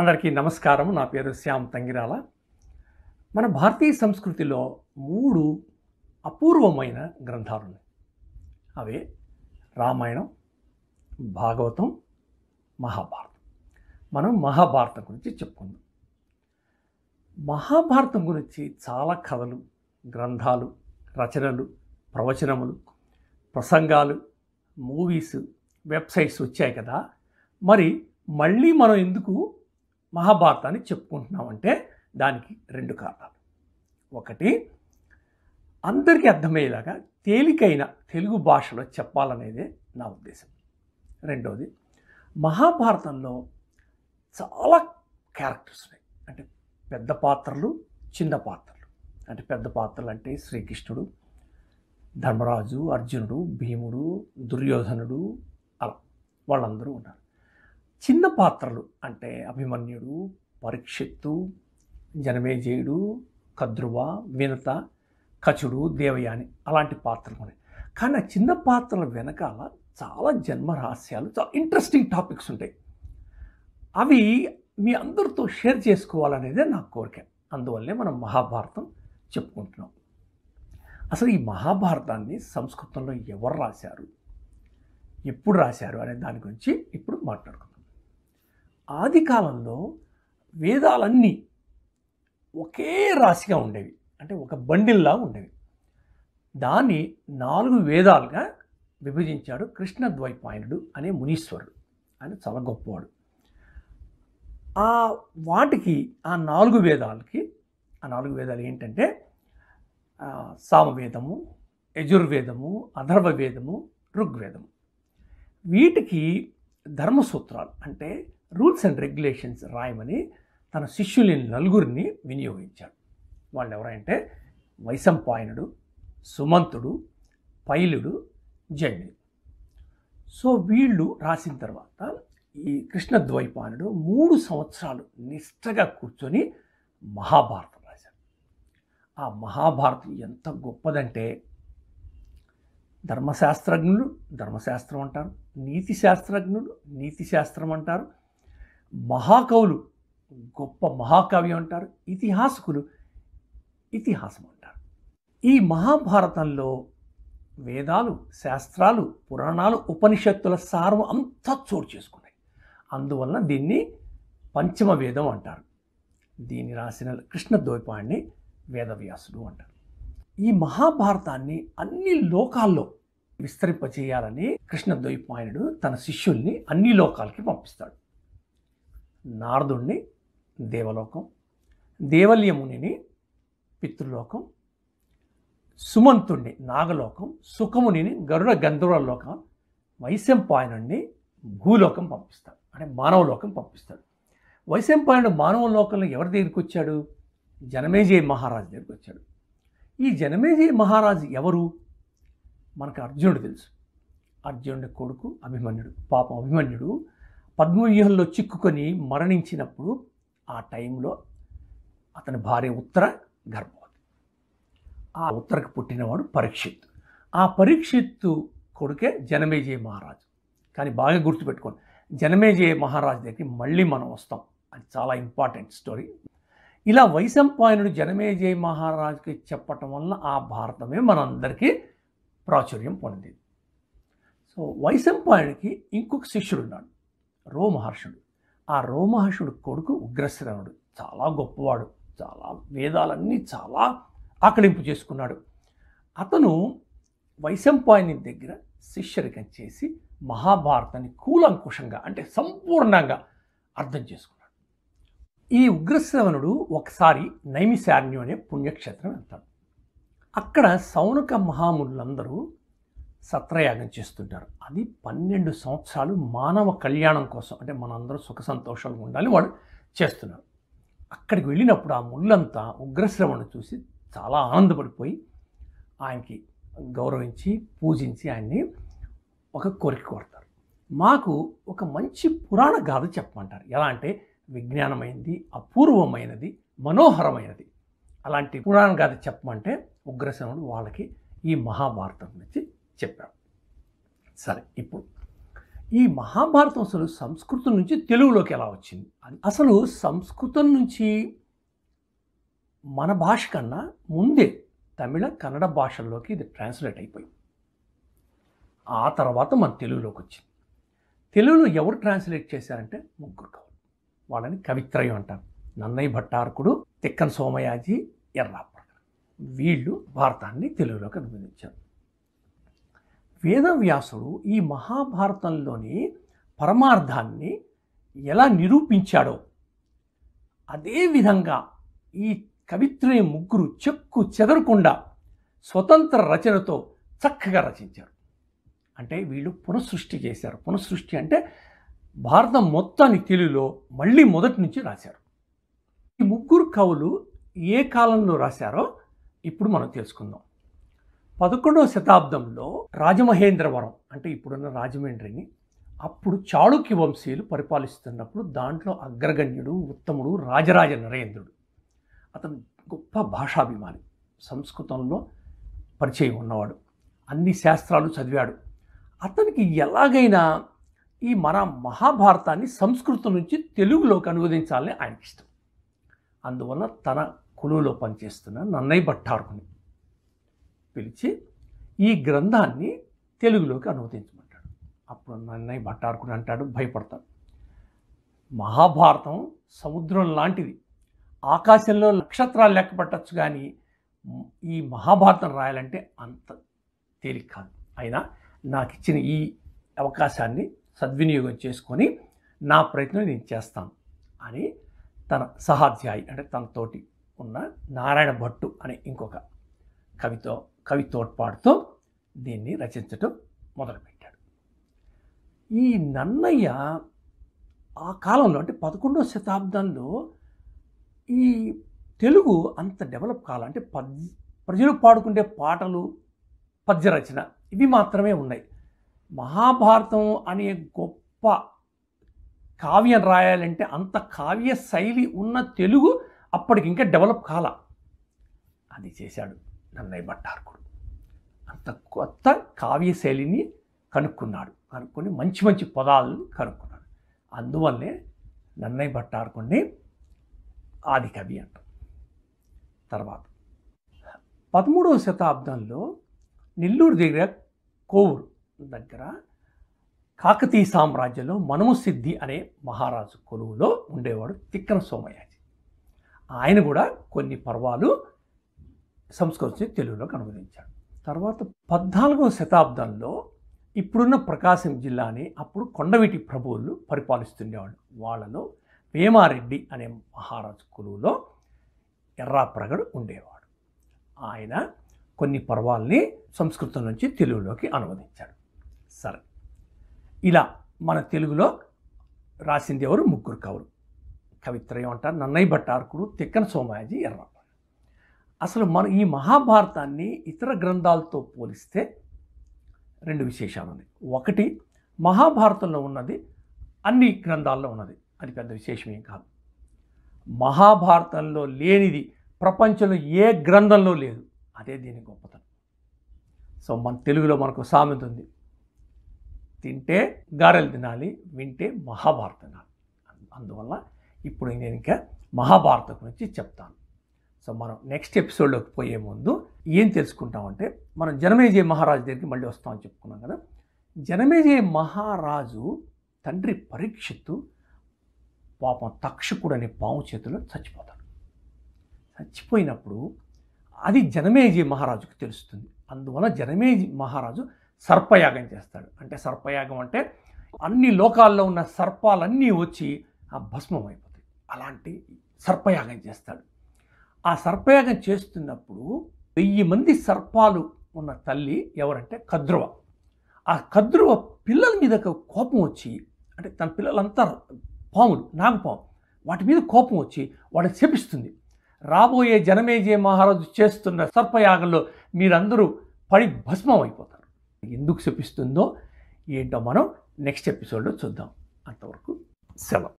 అందరికీ నమస్కారం. నా పేరు శ్యామ్ తంగిరాల. మన భారతీయ సంస్కృతిలో 3 అపూర్వమైన గ్రంథాలున్నాయి. అవే రామాయణం, భాగవతం, మహాభారతం. మనం మహాభారతం గురించి చెప్పుకుందాం. మహాభారతం గురించి చాలా కథలు, గ్రంథాలు, రచనలు, ప్రవచనములు, ప్రసంగాలు, మూవీస్, వెబ్సైట్స్ వచ్చాయి కదా. మరి మళ్ళీ మనం ఎందుకు మహాభారతాన్ని చెప్పుకుంటున్నామంటే దానికి 2 కారణాలు. ఒకటి, అందరికీ అర్థమయ్యేలాగా తేలికైన తెలుగు భాషలో చెప్పాలనేదే నా ఉద్దేశం. రెండోది, మహాభారతంలో చాలా క్యారెక్టర్స్ ఉన్నాయి. అంటే పెద్ద పాత్రలు, చిన్న పాత్రలు. అంటే పెద్ద పాత్రలు అంటే శ్రీకృష్ణుడు, ధర్మరాజు, అర్జునుడు, భీముడు, దుర్యోధనుడు, అలా వాళ్ళందరూ ఉన్నారు. చిన్న పాత్రలు అంటే అభిమన్యుడు, పరీక్షిత్తు, జనమేజయుడు, కద్రువ, వినత, కచుడు, దేవయాని, అలాంటి పాత్రలు ఉన్నాయి. కానీ ఆ చిన్న పాత్రల వెనకాల చాలా జన్మరహస్యాలు, చాలా ఇంట్రెస్టింగ్ టాపిక్స్ ఉంటాయి. అవి మీ అందరితో షేర్ చేసుకోవాలనేదే నా కోరిక. అందువల్లే మనం మహాభారతం చెప్పుకుంటున్నాం. అసలు ఈ మహాభారతాన్ని సంస్కృతంలో ఎవరు రాశారు, ఎప్పుడు రాశారు అనే దాని గురించి ఇప్పుడు మాట్లాడుకుందాం. ఆది కాలంలో వేదాలన్నీ ఒకే రాశిగా ఉండేవి. అంటే ఒక బండిల్లా ఉండేవి. దాన్ని 4 వేదాలుగా విభజించాడు కృష్ణద్వైపాయనుడు అనే మునీశ్వరుడు. ఆయన చాలా గొప్పవాడు. వాటికి ఆ 4 వేదాలకి, ఆ 4 వేదాలు ఏంటంటే సామవేదము, యజుర్వేదము, అథర్వవేదము, ఋగ్వేదము. వీటికి ధర్మసూత్రాలు అంటే రూల్స్ అండ్ రెగ్యులేషన్స్ రాయమని తన శిష్యులని 4 వినియోగించాడు. వాళ్ళు ఎవరంటే వైశంపాయనుడు, సుమంతుడు, పైలుడు, జైమిని. సో వీళ్ళు రాసిన తర్వాత ఈ కృష్ణద్వైపాయనుడు 3 సంవత్సరాలు నిష్ఠగా కూర్చొని మహాభారతం రాశాడు. ఆ మహాభారతం ఎంత గొప్పదంటే ధర్మశాస్త్రజ్ఞులు ధర్మశాస్త్రం అంటారు, నీతి శాస్త్రజ్ఞులు నీతి శాస్త్రం అంటారు, మహాకవులు గొప్ప మహాకావ్యం అంటారు, ఇతిహాసకులు ఇతిహాసం అంటారు. ఈ మహాభారతంలో వేదాలు, శాస్త్రాలు, పురాణాలు, ఉపనిషత్తుల సారం అంతా చోటు చేసుకున్నాయి. అందువలన దీన్ని పంచమ వేదం అంటారు. దీన్ని రాసిన కృష్ణద్వైపాయన్ని వేదవ్యాసుడు అంటారు. ఈ మహాభారతాన్ని అన్ని లోకాల్లో విస్తరింపచేయాలని కృష్ణద్వైపాయనుడు తన శిష్యుల్ని అన్ని లోకాలకి పంపిస్తాడు. నారదుణ్ణి దేవలోకం, దేవల్యమునిని పితృలోకం, సుమంతుణ్ణి నాగలోకం, సుఖమునిని గరుడ గంధర్వలోకం, వైశంపాయనుణ్ణి భూలోకం పంపిస్తాడు. అంటే మానవలోకం పంపిస్తాడు. వైశంపాయనుడు మానవ లోకంలో ఎవరి దగ్గరికి వచ్చాడు? జనమేజయ మహారాజు దగ్గరికి వచ్చాడు. ఈ జనమేజయ మహారాజు ఎవరు? మనకు అర్జునుడు తెలుసు. అర్జునుడి కొడుకు అభిమన్యుడు. పాపం అభిమన్యుడు పద్మవ్యూహంలో చిక్కుకొని మరణించినప్పుడు ఆ టైంలో అతని భార్య ఉత్తర గర్భవతి. ఆ ఉత్తరకు పుట్టినవాడు పరీక్షిత్తు. ఆ పరీక్షిత్తు కొడుకే జనమేజయ మహారాజు. కానీ బాగా గుర్తుపెట్టుకోండి, జనమేజయ మహారాజు దగ్గరికి మళ్ళీ మనం వస్తాం. అది చాలా ఇంపార్టెంట్ స్టోరీ. ఇలా వైశంపాయనుడు జనమేజయ మహారాజుకి చెప్పటం వలన ఆ భారతమే మనందరికీ ప్రాచుర్యం పొందింది. సో వైశంపాయనుడికి ఇంకొక శిష్యుడు ఉన్నాడు, రోమహర్షుడు. ఆ రోమహర్షుడు కొడుకు ఉగ్రశ్రవణుడు. చాలా గొప్పవాడు, చాలా వేదాలన్నీ చాలా ఆకలింపు చేసుకున్నాడు. అతను వైశంపాయని దగ్గర శిష్యరికం చేసి మహాభారతాన్ని కూలంకుషంగా అంటే సంపూర్ణంగా అర్థం చేసుకున్నాడు. ఈ ఉగ్రశ్రవణుడు ఒకసారి నైమిశారణ్యం అనే పుణ్యక్షేత్రం వెళ్తాడు. అక్కడ సౌనక మహామునులందరూ సత్రయాగం చేస్తుంటారు. అది 12 సంవత్సరాలు మానవ కళ్యాణం కోసం, అంటే మనందరూ సుఖ సంతోషాలు ఉండాలి వాడు చేస్తున్నారు. అక్కడికి వెళ్ళినప్పుడు ఆ ముళ్ళంతా ఉగ్రశ్రవణుడు చూసి చాలా ఆనందపడిపోయి ఆయనకి గౌరవించి పూజించి ఆయన్ని ఒక కోరిక కోరుతారు. మాకు ఒక మంచి పురాణ గాథ చెప్పమంటారు. ఎలా అంటే విజ్ఞానమైనది, అపూర్వమైనది, మనోహరమైనది. అలాంటి పురాణ గాథ చెప్పమంటే ఉగ్రశ్రవణుడు వాళ్ళకి ఈ మహాభారతం గురించి చెప్పాడు. సరే, ఇప్పుడు ఈ మహాభారతం అసలు సంస్కృతం నుంచి తెలుగులోకి ఎలా వచ్చింది? అసలు సంస్కృతం నుంచి మన భాష కన్నా ముందే తమిళ, కన్నడ భాషల్లోకి ఇది ట్రాన్స్లేట్ అయిపోయింది. ఆ తర్వాత మన తెలుగులోకి వచ్చింది. తెలుగులో ఎవరు ట్రాన్స్లేట్ చేశారంటే ముగ్గురు కవులు. వాళ్ళని కవిత్రయం అంటారు. నన్నయ్య భట్టారకుడు, తిక్కన సోమయాజి, ఎర్రాప్రగడ. వీళ్ళు భారతాన్ని తెలుగులోకి అనువదించారు. వేదవ్యాసుడు ఈ మహాభారతంలోని పరమార్థాన్ని ఎలా నిరూపించాడో అదేవిధంగా ఈ కవిత్రయం ముగ్గురు చెక్కు చెదరకుండా స్వతంత్ర రచనతో చక్కగా రచించారు. అంటే వీళ్ళు పునఃసృష్టి చేశారు. పునఃసృష్టి అంటే భారతం మొత్తాన్ని తెలుగులో మళ్ళీ మొదటి నుంచి రాశారు. ఈ ముగ్గురు కవులు ఏ కాలంలో రాశారో ఇప్పుడు మనం తెలుసుకుందాం. 11వ శతాబ్దంలో రాజమహేంద్రవరం అంటే ఇప్పుడున్న రాజమండ్రిని అప్పుడు చాళుక్య వంశీయులు పరిపాలిస్తున్నప్పుడు దాంట్లో అగ్రగణ్యుడు, ఉత్తముడు రాజరాజ నరేంద్రుడు. అతను గొప్ప భాషాభిమాని, సంస్కృతంలో పరిచయం ఉన్నవాడు, అన్ని శాస్త్రాలు చదివాడు. అతనికి ఎలాగైనా ఈ మన మహాభారతాన్ని సంస్కృతం నుంచి తెలుగులోకి అనువదించాలని ఆయనకి ఇష్టం. అందువల్ల తన కులువులో పనిచేస్తున్న నన్నయ్య భట్టారకుని పిలిచి ఈ గ్రంథాన్ని తెలుగులోకి అనువదించమంటాడు. అప్పుడు నన్నయ్య భట్టారకుడు అంటాడు, భయపడతాడు, మహాభారతం సముద్రం లాంటిది, ఆకాశంలో నక్షత్రాలు లెక్క పట్టచ్చు, కానీ ఈ మహాభారతం రాయాలంటే అంత తేలిక కాదు. అయినా నాకు ఇచ్చిన ఈ అవకాశాన్ని సద్వినియోగం చేసుకొని నా ప్రయత్నం నేను చేస్తాను అని తన సహాధ్యాయి అంటే తనతోటి ఉన్న నారాయణ భట్టు అనే ఇంకొక కవి తోడ్పాటుతో దీన్ని రచించటం మొదలుపెట్టాడు. ఈ నన్నయ్య ఆ కాలంలో అంటే 11వ శతాబ్దంలో ఈ తెలుగు అంత డెవలప్ కాలం అంటే ప్రజలు పాడుకునే పాటలు, పద్య రచన ఇవి మాత్రమే ఉన్నాయి. మహాభారతం అనే గొప్ప కావ్యం రాయాలంటే అంత కావ్య శైలి ఉన్న తెలుగు అప్పటికి ఇంకా డెవలప్ కాల. అది చేశాడు నన్నయ్య భట్టారకుడు. అంత కొత్త కావ్య శైలిని కనుక్కొని మంచి మంచి పదాలను కనుక్కున్నాడు. అందువల్లే నన్నయ్య భట్టారకుడిని ఆది కవి అంటాం. తర్వాత 13వ శతాబ్దంలో నెల్లూరు దగ్గర కోవూరు దగ్గర కాకతీయ సామ్రాజ్యంలో మనుమసిద్ధి అనే మహారాజు కొలువులో ఉండేవాడు తిక్కన సోమయాజి. ఆయన కూడా కొన్ని పర్వాలు సంస్కృతి తెలుగులోకి అనువదించాడు. తర్వాత 14వ శతాబ్దంలో ఇప్పుడున్న ప్రకాశం జిల్లాని అప్పుడు కొండవీటి ప్రభువులు పరిపాలిస్తుండేవాళ్ళు. వాళ్ళలో వేమారెడ్డి అనే మహారాజు కొలువులో ఎర్రాప్రగడు ఉండేవాడు. ఆయన కొన్ని పర్వాల్ని సంస్కృతం నుంచి తెలుగులోకి అనువదించాడు. సరే, ఇలా మన తెలుగులో రాసింది ఎవరు? ముగ్గురు కవులు. కవిత్రయం అంటారు. నన్నయ్య భట్టారకుడు, తిక్కన సోమయాజి, ఎర్రాప్రగడు. అసలు మన ఈ మహాభారతాన్ని ఇతర గ్రంథాలతో పోలిస్తే రెండు విశేషాలు ఉన్నాయి. ఒకటి, మహాభారతంలో ఉన్నది అన్ని గ్రంథాల్లో ఉన్నది, అది పెద్ద విశేషం ఏం కాదు. మహాభారతంలో లేనిది ప్రపంచంలో ఏ గ్రంథంలో లేదు, అదే దీని గొప్పతనం. సో మన తెలుగులో మనకు సామెత ఉంది, తింటే గారెలు తినాలి, వింటే మహాభారతం తినాలి. అందువల్ల ఇప్పుడు నేను ఇంకా మహాభారతం గురించి చెప్తాను. సో మనం నెక్స్ట్ ఎపిసోడ్లోకి పోయే ముందు ఏం తెలుసుకుంటామంటే, మనం జనమేజయ మహారాజు దగ్గరికి మళ్ళీ వస్తామని చెప్పుకున్నాం కదా. జనమేజయ మహారాజు తండ్రి పరీక్షిత్తు పాపం తక్షకుడు అనే పాము చేతిలో చచ్చిపోతాడు. చచ్చిపోయినప్పుడు అది జనమేజయ మహారాజుకు తెలుస్తుంది. అందువల్ల జనమేజయ మహారాజు సర్పయాగం చేస్తాడు. అంటే సర్పయాగం అంటే అన్ని లోకాల్లో ఉన్న సర్పాలన్నీ వచ్చి ఆ భస్మం అయిపోతాయి. అలాంటి సర్పయాగం చేస్తాడు. ఆ సర్పయాగం చేస్తున్నప్పుడు 1000 మంది సర్పాలు ఉన్న తల్లి ఎవరంటే కద్రువ. ఆ కద్రువ పిల్లల మీద కోపం వచ్చి, అంటే తన పిల్లలంతా పాములు, నాగపాము, వాటి మీద కోపం వచ్చి వాడిని శపిస్తుంది. రాబోయే జనమేజయ మహారాజు చేస్తున్న సర్పయాగంలో మీరందరూ పడి భస్మం అయిపోతారు. ఎందుకు శపిస్తుందో ఏంటో మనం నెక్స్ట్ ఎపిసోడ్లో చూద్దాం. అంతవరకు సెలవు.